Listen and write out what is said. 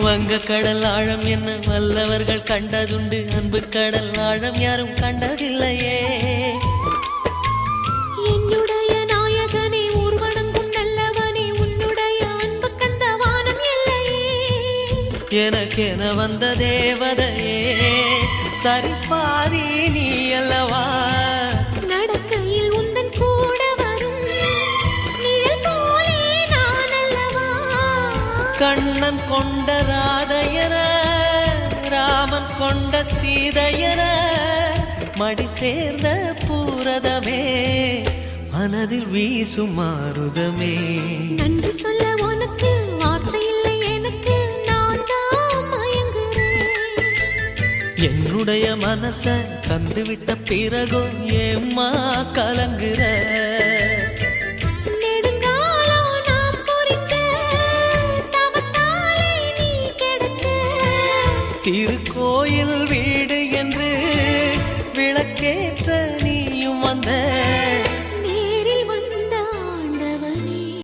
வங்க கடல் ஆழம் என்ன வல்லவர்கள் கண்டதுண்டு, அன்பு கடல் ஆழம் யாரும் கண்டதில்லையே. என்னுடைய நாயகனே ஊர்வணங்கும் நல்லவனே, உன்னுடைய அன்பு கந்த வானம் எல்லையே. எனக்கென வந்த தேவதையே சரிபாதி நீ அல்லவா. நடக்கையில் உந்தன் கூட வரும் நிழல் போலே நான் அல்லவா. கண்ணன் கொண்ட ராதையர ராமன் கொண்ட சீதையர மடி சேர்ந்த பூரதமே மனதில் வீசும் மாருதமே. நன்றி சொல்ல உனக்கு வார்த்தை இல்லை எனக்கு, நான் தான் மயங்குறேன். என்னுடைய மனச தந்துவிட்ட பிறகோ ஏம்மா கலங்குற. நெடுங்காலம் நான் புரிஞ்ச தவத்தாலே நீ கிடைச்ச. திருக்கோயில் வீடு என்று விளக்கேற்ற